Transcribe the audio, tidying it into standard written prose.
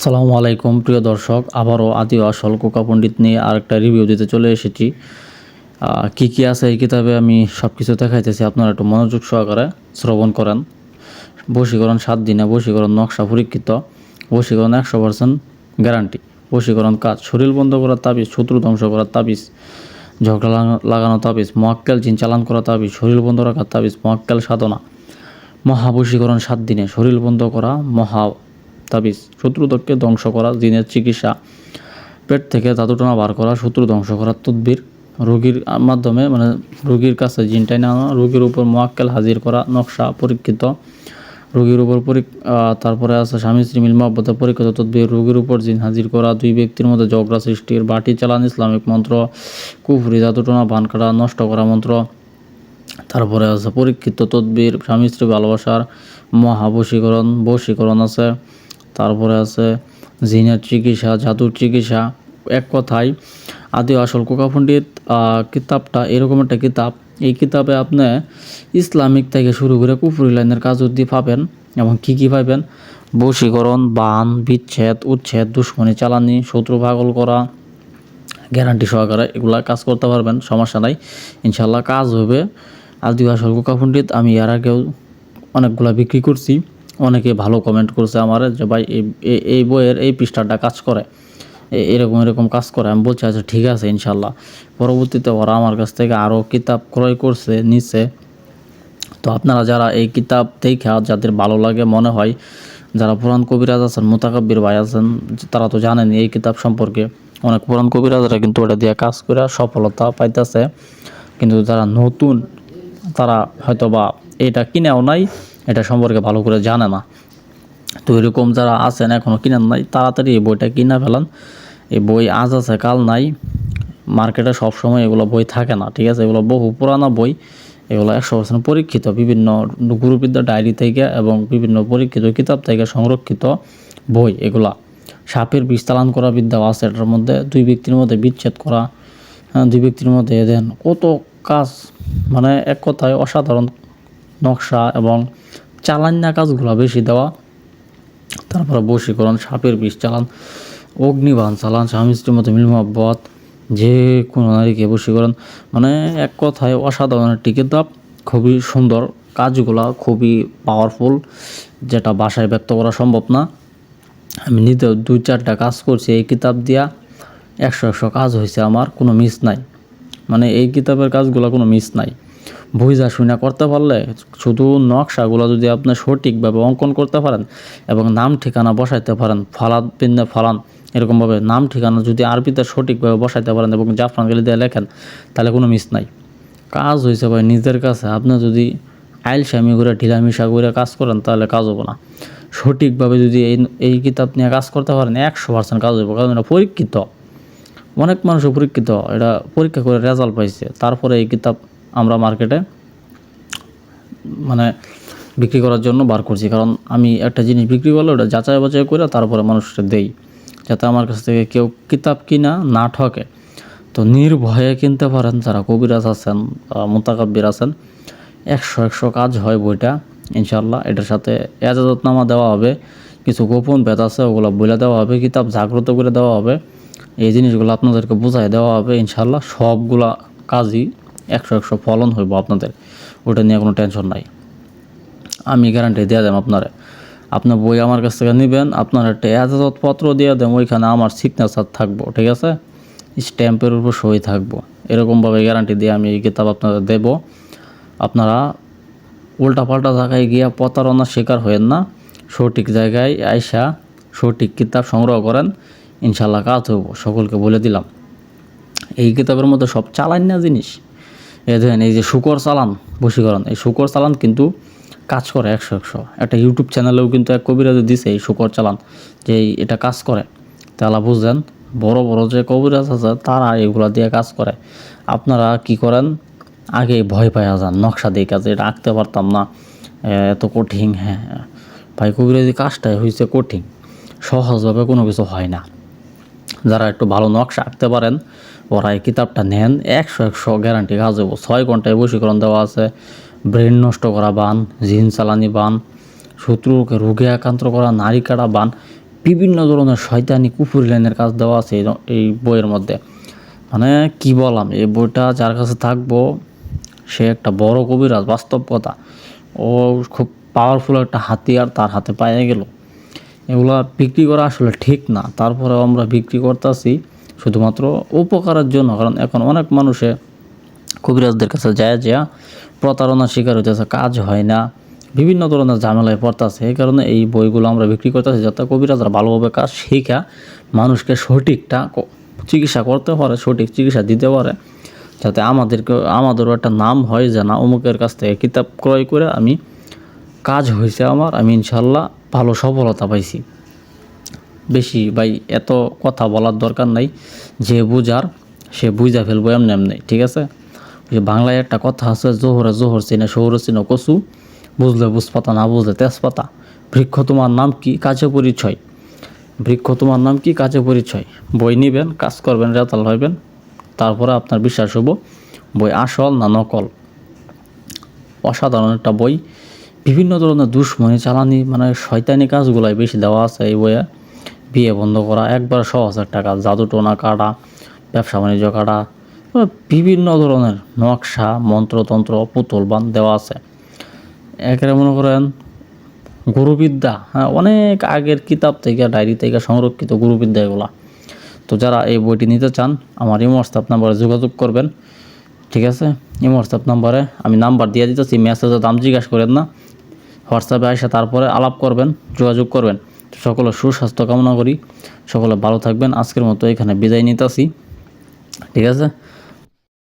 আসসালামু আলাইকুম প্রিয় দর্শক, আবারও আদি ও আসল কোকা পণ্ডিত নিয়ে আরেকটা রিভিউ দিতে চলে এসেছি। কি আছে এই কিতাবে আমি সব কিছু দেখাইতেছি, আপনারা একটু মনোযোগ সহকারে শ্রবণ করেন। বশীকরণ 7 দিনে, বশীকরণ নকশা পরীক্ষিত, বশীকরণ 100% গ্যারান্টি, বশীকরণ কাজ, শরীর বন্ধ করার তাবিজ, শত্রু ধ্বংস করার তাবিজ, ঝগড়া লাগানো তাবিজ, মোয়াক্কেল জিন চালান করা তাবিজ, শরীর বন্ধ রাখার তাবিজ, মোয়াক্কেল সাধনা, মহাবশীকরণ 7 দিনে, শরীর বন্ধ করা মহা তাবিজ, শত্রুদককে ধ্বংস করা, জিনের চিকিৎসা, পেট থেকে ধাতুটনা বার করা, শত্রু ধ্বংস করার তদবির, রোগীর মাধ্যমে রোগীর কাছে জিনটাই না আনা, রোগীর উপর মোয়াক্কেল হাজির করা নকশা পরীক্ষিত, রোগীর উপর তারপরে আছে স্বামী স্ত্রী মিল মহব্বতে পরীক্ষিত তদবির, রোগীর উপর জিন হাজির করা, দুই ব্যক্তির মধ্যে ঝগড়া সৃষ্টির, বাটি চালান ইসলামিক মন্ত্র, কুফরি ধাতুটনা বান কাটা নষ্ট করা মন্ত্র, তারপরে আছে পরীক্ষিত তদবির, স্বামী স্ত্রী ভালোবাসার মহাবশীকরণ, বশীকরণ আছে, তারপরে আছে জিনের চিকিৎসা, জাদুর চিকিৎসা। এক কথায় আদি আসল কোকা পণ্ডিত কিতাবটা এরকম একটা কিতাব। এই কিতাবে আপনি ইসলামিক থেকে শুরু করে কুফরি লাইনের কাজ অবধি পাবেন। এবং কী পাবেন? বশীকরণ, বান, বিচ্ছেদ, উচ্ছেদ, দুশ্মনী চালানি, শত্রু পাগল করা, গ্যারান্টি সহকারে এগুলা কাজ করতে পারবেন, সমস্যা নাই, ইনশাল্লাহ কাজ হবে। আদি আসল কোকা পণ্ডিত আমি এর আগেও অনেকগুলা বিক্রি করছি। অনেকে ভালো কমেন্ট করছে আমার যে ভাই এই বইয়ের এই পৃষ্ঠাটা কাজ করে, এরকম কাজ করে। আমি বলছি আচ্ছা ঠিক আছে ইনশাল্লাহ। পরবর্তীতে ওরা আমার কাছ থেকে আরও কিতাব ক্রয় করছে নিচে। তো আপনারা যারা এই কিতাব দেখা যাদের ভালো লাগে মনে হয়, যারা পুরান কবিরাজ আছেন, মুতাকাব্বির ভাই আছেন, তারা তো জানেন এই কিতাব সম্পর্কে। অনেক পুরান কবিরাজরা কিন্তু ওটা দিয়ে কাজ করে সফলতা পাইতেছে। কিন্তু যারা নতুন তারা হয়তো বা এটা কিনেও নাই, এটা সম্পর্কে ভালো করে জানে না। তো এরকম যারা আছেন এখনও কিনেন নাই, তাড়াতাড়ি এই বইটা কিনে ফেলান। এই বই আজ আছে কাল নাই, মার্কেটে সবসময় এগুলো বই থাকে না, ঠিক আছে? এগুলো বহু পুরানো বই, এগুলো 100% পরীক্ষিত বিভিন্ন গুরুবিদ্যা ডায়েরি থেকে এবং বিভিন্ন পরীক্ষিত কিতাব থেকে সংরক্ষিত বই। এগুলা সাপের বিষ চালান করা বিদ্যাও আছে এটার মধ্যে, দুই ব্যক্তির মধ্যে বিচ্ছেদ করা, দুই ব্যক্তির মধ্যে দেন কত কাজ, এক কথায় অসাধারণ নকশা এবং চালান্না কাজগুলো বেশি দেওয়া। তারপরে বশীকরণ, সাপের বিষ চালান, অগ্নিবাণ চালান, স্বামী স্ত্রীর মধ্যে মিল মহব্বত, যে কোনো নারীকে বশীকরণ, এক কথায় অসাধারণ একটি কিতাব। খুবই সুন্দর, কাজগুলা খুবই পাওয়ারফুল, যেটা ভাষায় ব্যক্ত করা সম্ভব না। আমি নিজেও 2-4টা কাজ করছি এই কিতাব দিয়া, 100 কাজ হয়েছে আমার, কোনো মিস নাই। এই কিতাবের কাজগুলো কোনো মিস নাই। বুঝা শুনা করতে পারলে, শুধু নকশাগুলো যদি আপনি সঠিকভাবে অঙ্কন করতে পারেন এবং নাম ঠিকানা বসাইতে পারেন, ফালাদ পিন্নে ফালান এরকমভাবে নাম ঠিকানা যদি আরবিতে সঠিকভাবে বসাইতে পারেন এবং জাফরান গালি দিয়ে লেখেন, তাহলে কোনো মিস নাই। কাজ হয়েছে ভাই নিজের কাছে। আপনি যদি আইলসামি করে ঢিলামিশা করে কাজ করেন তাহলে কাজ হবো না। সঠিকভাবে যদি এই কিতাব নিয়ে কাজ করতে পারেন 100% কাজ হইব, কারণ এটা পরীক্ষিত। অনেক মানুষও পরীক্ষিত, এটা পরীক্ষা করে রেজাল্ট পাইছে, তারপরে এই কিতাব আমরা মার্কেটে বিক্রি করার জন্য বার করছি। কারণ আমি একটা জিনিস বিক্রি করলে ওটা যাচাই বাছাই করে তারপরে মানুষকে দেই, যাতে আমার কাছ থেকে কেউ কিতাব কিনা না ঠকে। তো নির্ভয়ে কিনতে পারেন যারা কবিরাজ আছেন, মুতাকাব্বির আছেন। 100 কাজ হয় বইটা ইনশাল্লাহ। এটার সাথে এজাজতনামা দেওয়া হবে, কিছু গোপন ভেদ আছে ওগুলো বলে দেওয়া হবে, কিতাব জাগ্রত করে দেওয়া হবে, এই জিনিসগুলো আপনাদেরকে বোঝাই দেওয়া হবে ইনশাল্লাহ। সবগুলা কাজই 100 ফলন হইব আপনাদের, ওটা নিয়ে কোনো টেনশন নাই। আমি গ্যারান্টি দিয়ে দেব আপনারা। আপনার বই আমার কাছ থেকে নেবেন, আপনার একটা এজাজতপত্র দিয়ে দেন, ওইখানে আমার সিগনেচার থাকবো, ঠিক আছে? স্ট্যাম্পের উপর সই থাকবো। এরকমভাবে গ্যারান্টি দিয়ে আমি এই কিতাব আপনাদের দেব। আপনারা উল্টাপাল্টা জায়গায় গিয়া প্রতারণার শিকার হয়েন না, সঠিক জায়গায় আইসা সঠিক কিতাব সংগ্রহ করেন, ইনশাল্লাহ কাজ হইব, সকলকে বলে দিলাম। এই কিতাবের মধ্যে সব চালান না জিনিস। দেখেন এই যে শুকর চালান বশীকরণ, এই শুকর চালান কিন্তু কাজ করে 100। একটা ইউটিউব চ্যানেলেও কিন্তু এক কবিরাজ দিছে এই শুকর চালান, যে এটা কাজ করে। তাহলে বুঝলেন, বড় বড় যে কবিরাজ আছে তারা এগুলা দিয়ে কাজ করে। আপনারা কি করেন, আগে ভয় পাওয়া যান নকশা দিয়ে কাজে, এটা আঁকতে পারতাম না, এত কঠিন। হ্যাঁ ভাই, কবিরাজি কাজটাই হয়েছে কঠিন, সহজভাবে কোনো কিছু হয় না। যারা একটু ভালো নকশা আঁকতে পারেন ওরা এই কিতাবটা নেন, 100 গ্যারান্টি কাজ হবো। 6 ঘন্টায় বশীকরণ দেওয়া আছে, ব্রেন নষ্ট করা বান, জিন চালানি বান, শত্রুকে রোগে আক্রান্ত করা, নারী কাটা বান, বিভিন্ন ধরনের শয়তানি কুফুরি লাইনের কাজ দেওয়া আছে এই বইয়ের মধ্যে। মানে কি বললাম, এই বইটা যার কাছে থাকবো সে একটা বড় কবিরাজ, বাস্তব কথা। ও খুব পাওয়ারফুল একটা হাতিয়ার তার হাতে পাইয়ে গেল। এগুলা বিক্রি করা আসলে ঠিক না, তারপরেও আমরা বিক্রি করতেছি শুধুমাত্র উপকারের জন্য। কারণ এখন অনেক মানুষে কবিরাজদের কাছে যায় প্রতারণার শিকার হইতেছে, কাজ হয় না, বিভিন্ন ধরনের ঝামেলায় পড়তেছে। এই কারণে এই বইগুলো আমরা বিক্রি করতেছি, যাতে কবিরাজরা ভালোভাবে কাজ শিখা মানুষকে সঠিকটা চিকিৎসা করতে পারে, সঠিক চিকিৎসা দিতে পারে, যাতে আমাদেরও একটা নাম হয় যে না, অমুকের কাছ থেকে কিতাব ক্রয় করে আমি কাজ হয়েছে আমার, আমি ইনশাল্লাহ ভালো সফলতা পাইছি। বেশি ভাই এত কথা বলার দরকার নাই, যে বুঝার সে বুঝা ফেলবো এমনি এমনি, ঠিক আছে? যে বাংলায় একটা কথা আছে, জোহরে জোহর চিনে শহরে চিনে কচু, বুঝলে বুঝপাতা না বুঝলে তেজপাতা। বৃক্ষ তোমার নাম কি, কাজে পরিচয়। বৃক্ষ তোমার নাম কি, কাজে পরিচয়। বই নিবেন, কাজ করবেন, রেজাল হইবেন, তারপরে আপনার বিশ্বাস হবো বই আসল না নকল। অসাধারণ একটা বই। বিভিন্ন ধরনের দুশ্মনী চালানি মানে শয়তানি কাজগুলাই বেশি দেওয়া আছে এই বইয়ে। বিয়ে বন্ধ করা একবার সহজ একটা কাজ, জাদু টোনা কাটা, ব্যবসা বাণিজ্য কাটা, বিভিন্ন ধরনের নকশা, মন্ত্রতন্ত্র, পুতুল বান দেওয়া আছে। একেবারে মনে করেন গুরুবিদ্যা, হ্যাঁ, অনেক আগের কিতাব থেকে, ডায়েরি থেকে সংরক্ষিত গুরুবিদ্যা এগুলা। তো যারা এই বইটি নিতে চান আমার ইমো হোয়াটসঅ্যাপ নাম্বারে যোগাযোগ করবেন, ঠিক আছে? ইমো হোয়াটসঅ্যাপ নাম্বারে আমি নাম্বার দিয়ে দিতেছি, মেসেজে দাম জিজ্ঞাসা করেন না, হোয়াটসঅ্যাপে এসে তারপরে আলাপ করবেন, যোগাযোগ করবেন। সকলে সুস্বাস্থ্য কামনা করি, সকলে ভালো থাকবেন। আজকের মতো এখানে বিদায় নিতেছি, ঠিক আছে?